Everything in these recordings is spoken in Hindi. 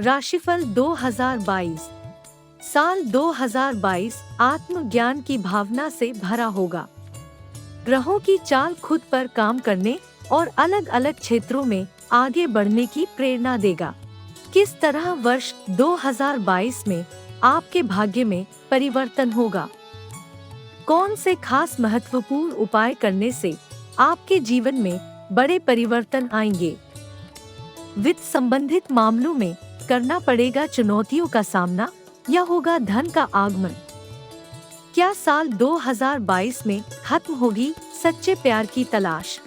राशिफल 2022। साल 2022 आत्मज्ञान की भावना से भरा होगा। ग्रहों की चाल खुद पर काम करने और अलग अलग क्षेत्रों में आगे बढ़ने की प्रेरणा देगा। किस तरह वर्ष 2022 में आपके भाग्य में परिवर्तन होगा? कौन से खास महत्वपूर्ण उपाय करने से आपके जीवन में बड़े परिवर्तन आएंगे? वित्त संबंधित मामलों में करना पड़ेगा चुनौतियों का सामना या होगा धन का आगमन? क्या साल 2022 में खत्म होगी सच्चे प्यार की तलाश?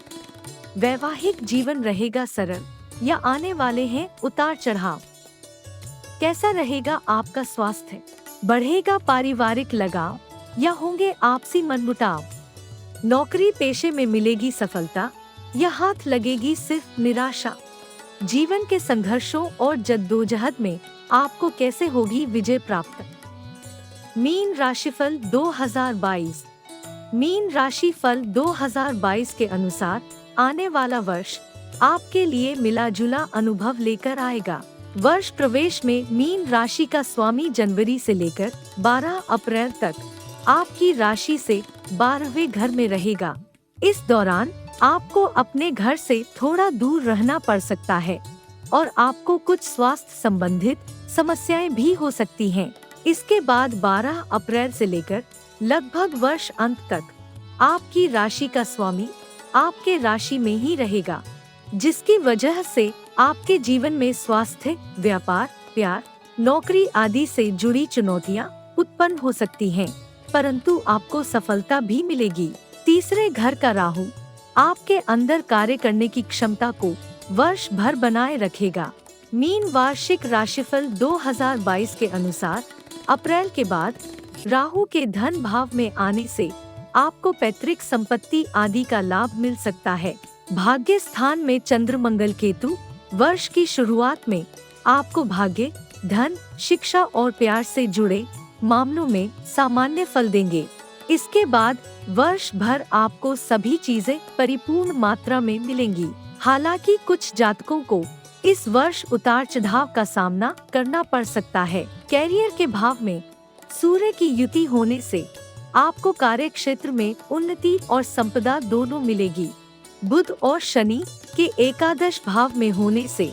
वैवाहिक जीवन रहेगा सरल या आने वाले हैं उतार चढ़ाव? कैसा रहेगा आपका स्वास्थ्य? बढ़ेगा पारिवारिक लगाव या होंगे आपसी मनमुटाव? नौकरी पेशे में मिलेगी सफलता या हाथ लगेगी सिर्फ निराशा? जीवन के संघर्षों और जद्दोजहद में आपको कैसे होगी विजय प्राप्त? मीन राशिफल 2022। मीन राशि फल 2022 के अनुसार आने वाला वर्ष आपके लिए मिला जुला अनुभव लेकर आएगा। वर्ष प्रवेश में मीन राशि का स्वामी जनवरी से लेकर 12 अप्रैल तक आपकी राशि से 12वें घर में रहेगा। इस दौरान आपको अपने घर से थोड़ा दूर रहना पड़ सकता है और आपको कुछ स्वास्थ्य संबंधित समस्याएं भी हो सकती हैं। इसके बाद 12 अप्रैल से लेकर लगभग वर्ष अंत तक आपकी राशि का स्वामी आपके राशि में ही रहेगा, जिसकी वजह से आपके जीवन में स्वास्थ्य, व्यापार, प्यार, नौकरी आदि से जुड़ी चुनौतियां उत्पन्न हो सकती हैं, परंतु आपको सफलता भी मिलेगी। तीसरे घर का राहु आपके अंदर कार्य करने की क्षमता को वर्ष भर बनाए रखेगा। मीन वार्षिक राशिफल 2022 के अनुसार अप्रैल के बाद राहु के धन भाव में आने से आपको पैतृक संपत्ति आदि का लाभ मिल सकता है। भाग्य स्थान में चंद्र मंगल केतु वर्ष की शुरुआत में आपको भाग्य, धन, शिक्षा और प्यार से जुड़े मामलों में सामान्य फल देंगे। इसके बाद वर्ष भर आपको सभी चीजें परिपूर्ण मात्रा में मिलेंगी। हालांकि कुछ जातकों को इस वर्ष उतार चढ़ाव का सामना करना पड़ सकता है। कैरियर के भाव में सूर्य की युति होने से आपको कार्य क्षेत्र में उन्नति और संपदा दोनों मिलेगी। बुध और शनि के एकादश भाव में होने से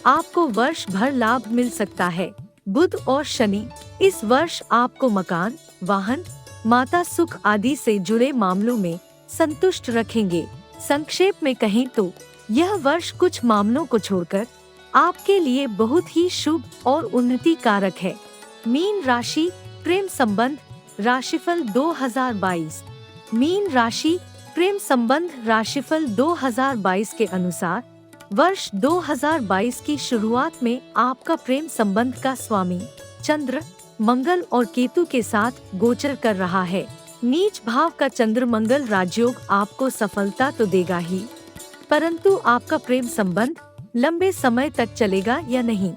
आपको वर्ष भर लाभ मिल सकता है। बुध और शनि इस वर्ष आपको मकान, वाहन, माता सुख आदि से जुड़े मामलों में संतुष्ट रखेंगे। संक्षेप में कहें तो यह वर्ष कुछ मामलों को छोड़कर आपके लिए बहुत ही शुभ और उन्नति कारक है। मीन राशि प्रेम संबंध राशिफल 2022। मीन राशि प्रेम संबंध राशिफल 2022 के अनुसार वर्ष 2022 की शुरुआत में आपका प्रेम संबंध का स्वामी चंद्र, मंगल और केतु के साथ गोचर कर रहा है। नीच भाव का चंद्र मंगल राजयोग आपको सफलता तो देगा ही, परंतु आपका प्रेम संबंध लंबे समय तक चलेगा या नहीं,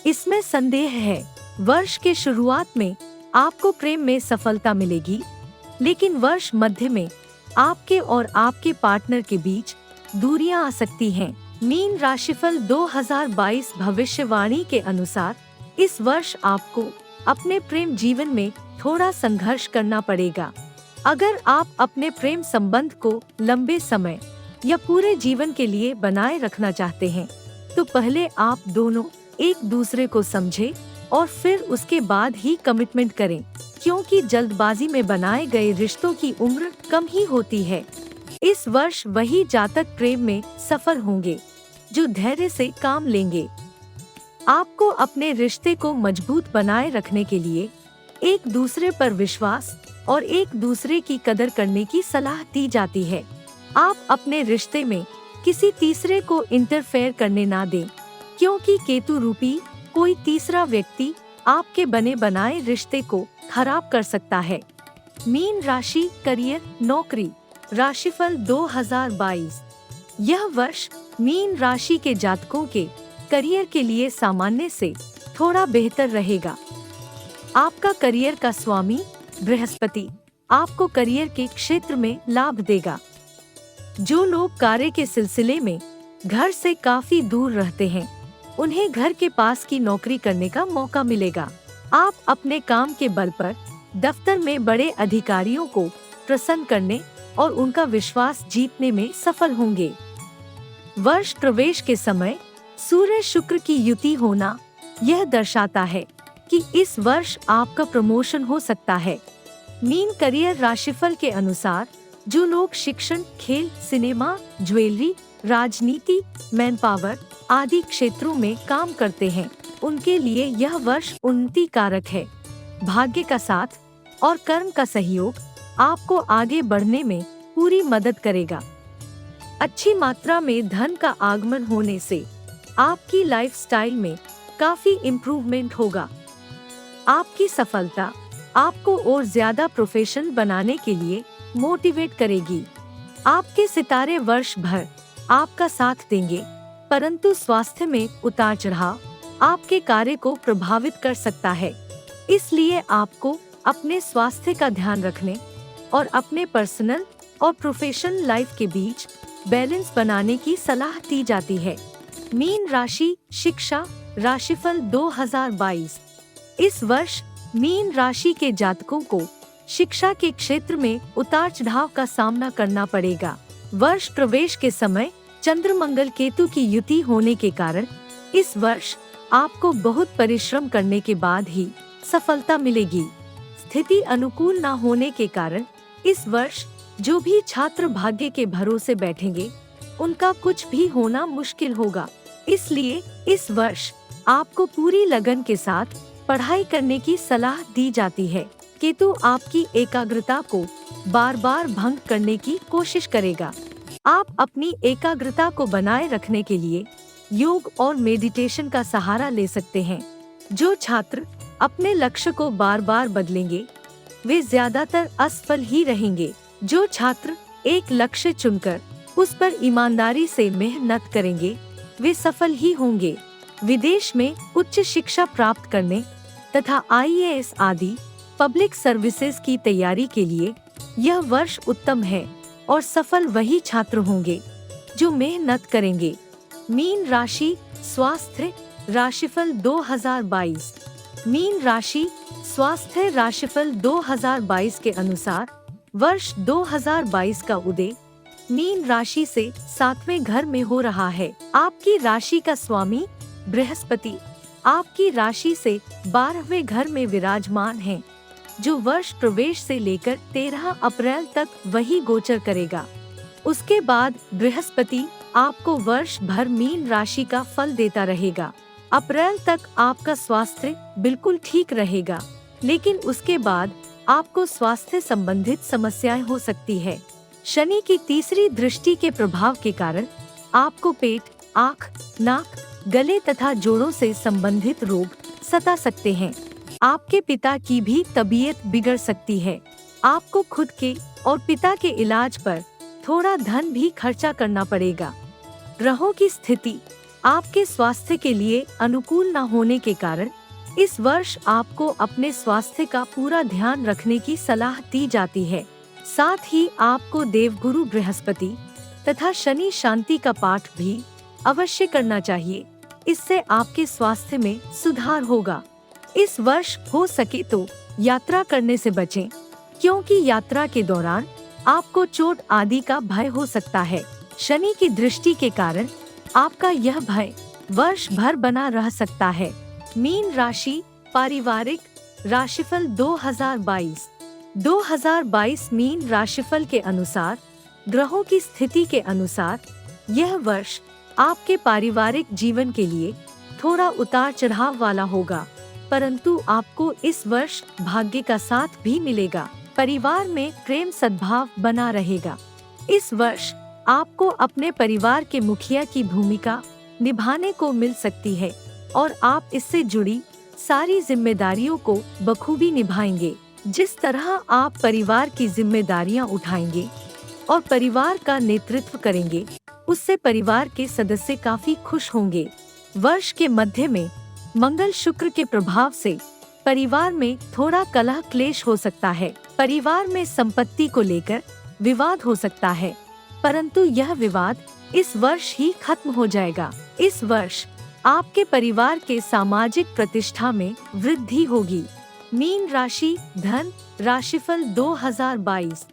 इसमें संदेह है। वर्ष के शुरुआत में आपको प्रेम में सफलता मिलेगी, लेकिन वर्ष मध्य में आपके और आपके पार्टनर के बीच दूरियां आ सकती हैं। मीन राशिफल 2022 भविष्यवाणी के अनुसार इस वर्ष आपको अपने प्रेम जीवन में थोड़ा संघर्ष करना पड़ेगा। अगर आप अपने प्रेम संबंध को लंबे समय या पूरे जीवन के लिए बनाए रखना चाहते हैं, तो पहले आप दोनों एक दूसरे को समझें और फिर उसके बाद ही कमिटमेंट करें, क्योंकि जल्दबाजी में बनाए गए रिश्तों की उम्र कम ही होती है। इस वर्ष वही जातक प्रेम में सफल होंगे जो धैर्य से काम लेंगे। आपको अपने रिश्ते को मजबूत बनाए रखने के लिए एक दूसरे पर विश्वास और एक दूसरे की कदर करने की सलाह दी जाती है। आप अपने रिश्ते में किसी तीसरे को इंटरफेयर करने ना दें, क्योंकि केतु रूपी कोई तीसरा व्यक्ति आपके बने बनाए रिश्ते को खराब कर सकता है। मीन राशि करियर नौकरी राशिफल 2022। यह वर्ष मीन राशि के जातकों के करियर के लिए सामान्य से थोड़ा बेहतर रहेगा। आपका करियर का स्वामी बृहस्पति आपको करियर के क्षेत्र में लाभ देगा। जो लोग कार्य के सिलसिले में घर से काफी दूर रहते हैं, उन्हें घर के पास की नौकरी करने का मौका मिलेगा। आप अपने काम के बल पर दफ्तर में बड़े अधिकारियों को प्रसन्न करने और उनका विश्वास जीतने में सफल होंगे। वर्ष प्रवेश के समय सूर्य शुक्र की युति होना यह दर्शाता है कि इस वर्ष आपका प्रमोशन हो सकता है। मीन करियर राशिफल के अनुसार जो लोग शिक्षण, खेल, सिनेमा, ज्वेलरी, राजनीति, मैन पावर आदि क्षेत्रों में काम करते हैं, उनके लिए यह वर्ष उन्नति कारक है। भाग्य का साथ और कर्म का सहयोग आपको आगे बढ़ने में पूरी मदद करेगा। अच्छी मात्रा में धन का आगमन होने से आपकी लाइफस्टाइल में काफी इम्प्रूवमेंट होगा। आपकी सफलता आपको और ज्यादा प्रोफेशनल बनाने के लिए मोटिवेट करेगी। आपके सितारे वर्ष भर आपका साथ देंगे, परंतु स्वास्थ्य में उतार चढ़ाव आपके कार्य को प्रभावित कर सकता है। इसलिए आपको अपने स्वास्थ्य का ध्यान रखने और अपने पर्सनल और प्रोफेशनल लाइफ के बीच बैलेंस बनाने की सलाह दी जाती है। मीन राशि शिक्षा राशिफल 2022। इस वर्ष मीन राशि के जातकों को शिक्षा के क्षेत्र में उतार चढ़ाव का सामना करना पड़ेगा। वर्ष प्रवेश के समय चंद्र मंगल केतु की युति होने के कारण इस वर्ष आपको बहुत परिश्रम करने के बाद ही सफलता मिलेगी। स्थिति अनुकूल न होने के कारण इस वर्ष जो भी छात्र भाग्य के भरोसे बैठेंगे, उनका कुछ भी होना मुश्किल होगा। इसलिए इस वर्ष आपको पूरी लगन के साथ पढ़ाई करने की सलाह दी जाती है। केतु आपकी एकाग्रता को बार बार भंग करने की कोशिश करेगा। आप अपनी एकाग्रता को बनाए रखने के लिए योग और मेडिटेशन का सहारा ले सकते हैं। जो छात्र अपने लक्ष्य को बार बार बदलेंगे, वे ज्यादातर असफल ही रहेंगे। जो छात्र एक लक्ष्य चुनकर उस पर ईमानदारी से मेहनत करेंगे, वे सफल ही होंगे। विदेश में उच्च शिक्षा प्राप्त करने तथा IAS आदि पब्लिक सर्विसेज की तैयारी के लिए यह वर्ष उत्तम है और सफल वही छात्र होंगे जो मेहनत करेंगे। मीन राशि स्वास्थ्य राशिफल 2022। मीन राशि स्वास्थ्य राशिफल 2022 के अनुसार वर्ष 2022 का उदय मीन राशि से 7वें घर में हो रहा है। आपकी राशि का स्वामी बृहस्पति आपकी राशि से 12वें घर में विराजमान है, जो वर्ष प्रवेश से लेकर 13 अप्रैल तक वही गोचर करेगा। उसके बाद बृहस्पति आपको वर्ष भर मीन राशि का फल देता रहेगा। अप्रैल तक आपका स्वास्थ्य बिल्कुल ठीक रहेगा, लेकिन उसके बाद आपको स्वास्थ्य संबंधित समस्याएं हो सकती है। शनि की तीसरी दृष्टि के प्रभाव के कारण आपको पेट, आँख, नाक, गले तथा जोड़ों से संबंधित रोग सता सकते हैं। आपके पिता की भी तबीयत बिगड़ सकती है। आपको खुद के और पिता के इलाज पर थोड़ा धन भी खर्चा करना पड़ेगा। ग्रहों की स्थिति आपके स्वास्थ्य के लिए अनुकूल न होने के कारण इस वर्ष आपको अपने स्वास्थ्य का पूरा ध्यान रखने की सलाह दी जाती है। साथ ही आपको देवगुरु बृहस्पति तथा शनि शांति का पाठ भी अवश्य करना चाहिए। इससे आपके स्वास्थ्य में सुधार होगा। इस वर्ष हो सके तो यात्रा करने से बचें, क्योंकि यात्रा के दौरान आपको चोट आदि का भय हो सकता है। शनि की दृष्टि के कारण आपका यह भय वर्ष भर बना रह सकता है। मीन राशि पारिवारिक राशिफल 2022। 2022 मीन राशिफल के अनुसार ग्रहों की स्थिति के अनुसार यह वर्ष आपके पारिवारिक जीवन के लिए थोड़ा उतार चढ़ाव वाला होगा, परंतु आपको इस वर्ष भाग्य का साथ भी मिलेगा। परिवार में प्रेम सद्भाव बना रहेगा। इस वर्ष आपको अपने परिवार के मुखिया की भूमिका निभाने को मिल सकती है और आप इससे जुड़ी सारी जिम्मेदारियों को बखूबी निभाएंगे। जिस तरह आप परिवार की जिम्मेदारियां उठाएंगे और परिवार का नेतृत्व करेंगे, उससे परिवार के सदस्य काफी खुश होंगे। वर्ष के मध्य में मंगल शुक्र के प्रभाव से परिवार में थोड़ा कलह क्लेश हो सकता है। परिवार में संपत्ति को लेकर विवाद हो सकता है, परंतु यह विवाद इस वर्ष ही खत्म हो जाएगा। इस वर्ष आपके परिवार के सामाजिक प्रतिष्ठा में वृद्धि होगी। मीन राशि धन राशिफल 2022।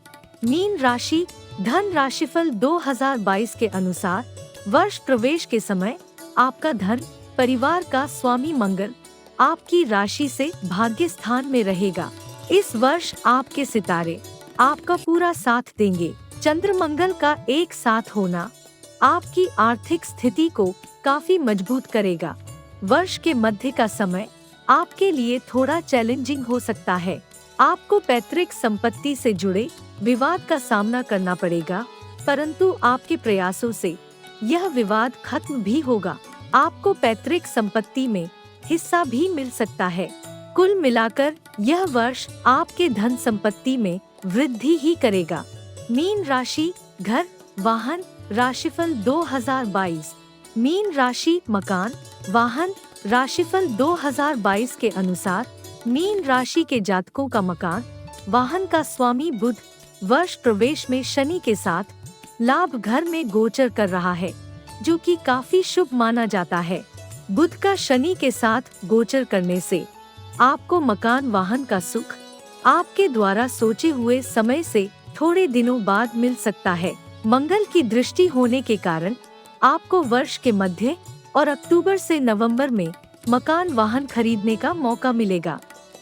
मीन राशि धन राशिफल 2022 के अनुसार वर्ष प्रवेश के समय आपका धन परिवार का स्वामी मंगल आपकी राशि से भाग्य स्थान में रहेगा। इस वर्ष आपके सितारे आपका पूरा साथ देंगे। चंद्र मंगल का एक साथ होना आपकी आर्थिक स्थिति को काफी मजबूत करेगा। वर्ष के मध्य का समय आपके लिए थोड़ा चैलेंजिंग हो सकता है। आपको पैतृक संपत्ति से जुड़े विवाद का सामना करना पड़ेगा, परंतु आपके प्रयासों से यह विवाद खत्म भी होगा। आपको पैतृक संपत्ति में हिस्सा भी मिल सकता है। कुल मिलाकर यह वर्ष आपके धन संपत्ति में वृद्धि ही करेगा। मीन राशि घर वाहन राशिफल 2022। मीन राशि मकान वाहन राशिफल 2022 के अनुसार मीन राशि के जातकों का मकान वाहन का स्वामी बुध वर्ष प्रवेश में शनि के साथ लाभ घर में गोचर कर रहा है, जो कि काफी शुभ माना जाता है। बुध का शनि के साथ गोचर करने से आपको मकान वाहन का सुख आपके द्वारा सोचे हुए समय से थोड़े दिनों बाद मिल सकता है। मंगल की दृष्टि होने के कारण आपको वर्ष के मध्य और अक्टूबर से नवंबर में मकान वाहन खरीदने का मौका मिलेगा।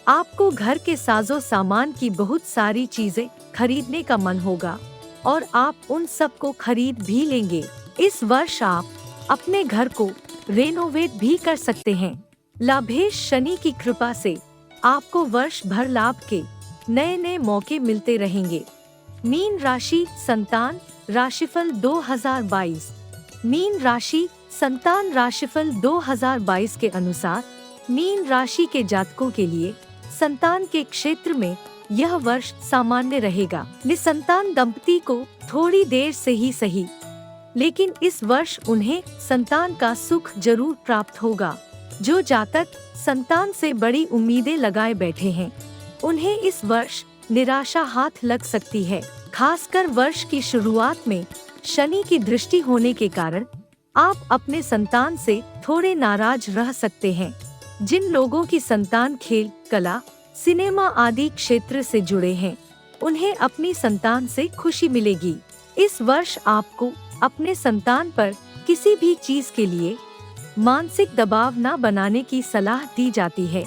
आपको घर के साजो सामान की बहुत सारी चीजें खरीदने का मन होगा और आप उन सब को खरीद भी लेंगे। इस वर्ष आप अपने घर को रेनोवेट भी कर सकते हैं। लाभेश शनि की कृपा से आपको वर्ष भर लाभ के नए नए मौके मिलते रहेंगे। मीन राशि संतान राशिफल 2022। मीन राशि संतान राशिफल 2022 के अनुसार मीन राशि के जातकों के लिए संतान के क्षेत्र में यह वर्ष सामान्य रहेगा। निसंतान दंपति को थोड़ी देर से ही सही, लेकिन इस वर्ष उन्हें संतान का सुख जरूर प्राप्त होगा। जो जातक संतान से बड़ी उम्मीदें लगाए बैठे हैं, उन्हें इस वर्ष निराशा हाथ लग सकती है। खासकर वर्ष की शुरुआत में शनि की दृष्टि होने के कारण आप अपने संतान से थोड़े नाराज रह सकते हैं। जिन लोगों की संतान खेल, कला, सिनेमा आदि क्षेत्र से जुड़े हैं, उन्हें अपनी संतान से खुशी मिलेगी। इस वर्ष आपको अपने संतान पर किसी भी चीज के लिए मानसिक दबाव न बनाने की सलाह दी जाती है,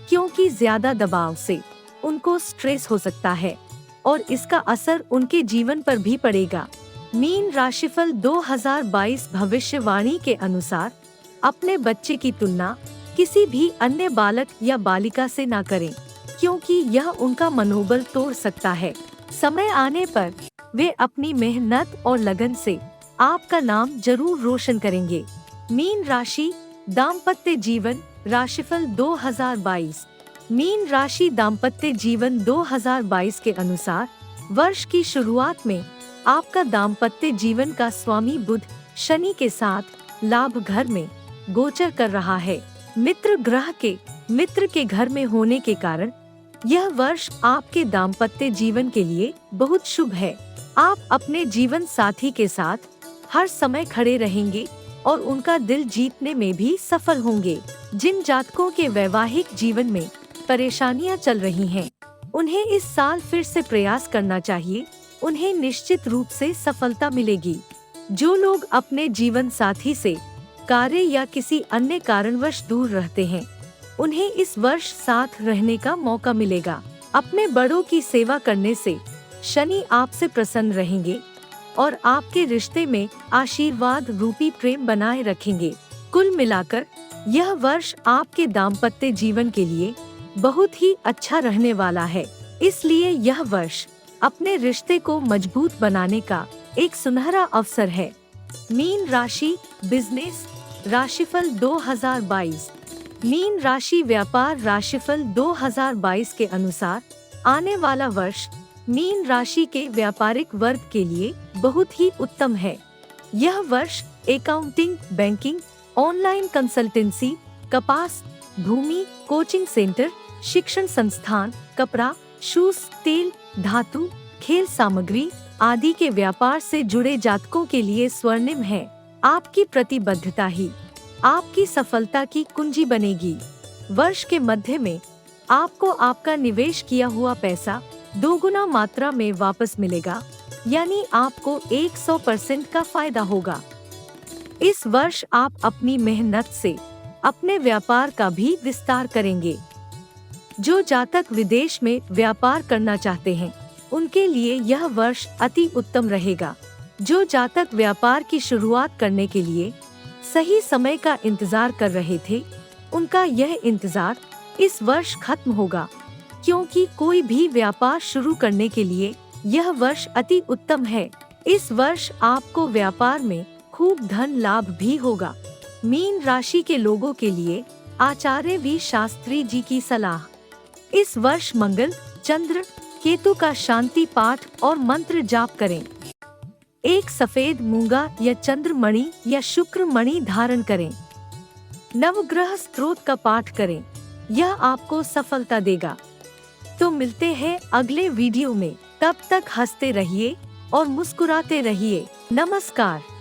क्योंकि ज्यादा दबाव से उनको स्ट्रेस हो सकता है और इसका असर उनके जीवन पर भी पड़ेगा। मीन राशिफल 2022 भविष्यवाणी के अनुसार अपने बच्चे की तुलना किसी भी अन्य बालक या बालिका से ना करें, क्योंकि यह उनका मनोबल तोड़ सकता है। समय आने पर वे अपनी मेहनत और लगन से आपका नाम जरूर रोशन करेंगे। मीन राशि दाम्पत्य जीवन राशिफल 2022। मीन राशि दाम्पत्य जीवन 2022 के अनुसार वर्ष की शुरुआत में आपका दाम्पत्य जीवन का स्वामी बुध शनि के साथ लाभ घर में गोचर कर रहा है। मित्र ग्रह के मित्र के घर में होने के कारण यह वर्ष आपके दाम्पत्य जीवन के लिए बहुत शुभ है। आप अपने जीवन साथी के साथ हर समय खड़े रहेंगे और उनका दिल जीतने में भी सफल होंगे। जिन जातकों के वैवाहिक जीवन में परेशानियां चल रही हैं, उन्हें इस साल फिर से प्रयास करना चाहिए। उन्हें निश्चित रूप से सफलता मिलेगी। जो लोग अपने जीवन साथी से कार्य या किसी अन्य कारणवश दूर रहते हैं, उन्हें इस वर्ष साथ रहने का मौका मिलेगा। अपने बड़ों की सेवा करने से शनि आपसे प्रसन्न रहेंगे और आपके रिश्ते में आशीर्वाद रूपी प्रेम बनाए रखेंगे। कुल मिलाकर यह वर्ष आपके दाम्पत्य जीवन के लिए बहुत ही अच्छा रहने वाला है। इसलिए यह वर्ष अपने रिश्ते को मजबूत बनाने का एक सुनहरा अवसर है। मीन राशि बिजनेस राशिफल 2022। मीन राशि व्यापार राशिफल 2022 के अनुसार आने वाला वर्ष मीन राशि के व्यापारिक वर्ग के लिए बहुत ही उत्तम है। यह वर्ष अकाउंटिंग, बैंकिंग, ऑनलाइन कंसल्टेंसी, कपास, भूमि, कोचिंग सेंटर, शिक्षण संस्थान, कपड़ा, शूज, तेल, धातु, खेल सामग्री आदि के व्यापार से जुड़े जातकों के लिए स्वर्णिम है। आपकी प्रतिबद्धता ही आपकी सफलता की कुंजी बनेगी। वर्ष के मध्य में आपको आपका निवेश किया हुआ पैसा दोगुना मात्रा में वापस मिलेगा, यानी आपको 100% का फायदा होगा। इस वर्ष आप अपनी मेहनत से अपने व्यापार का भी विस्तार करेंगे। जो जातक विदेश में व्यापार करना चाहते हैं, उनके लिए यह वर्ष अति उत्तम रहेगा। जो जातक व्यापार की शुरुआत करने के लिए सही समय का इंतजार कर रहे थे, उनका यह इंतजार इस वर्ष खत्म होगा, क्योंकि कोई भी व्यापार शुरू करने के लिए यह वर्ष अति उत्तम है। इस वर्ष आपको व्यापार में खूब धन लाभ भी होगा। मीन राशि के लोगों के लिए आचार्य वी शास्त्री जी की सलाह। इस वर्ष मंगल, चंद्र, केतु का शांति पाठ और मंत्र जाप करें। एक सफेद मूंगा या चंद्रमणि या शुक्र मणि धारण करें। नवग्रह स्तोत्र का पाठ करें, यह आपको सफलता देगा। तो मिलते हैं अगले वीडियो में, तब तक हंसते रहिए और मुस्कुराते रहिए। नमस्कार।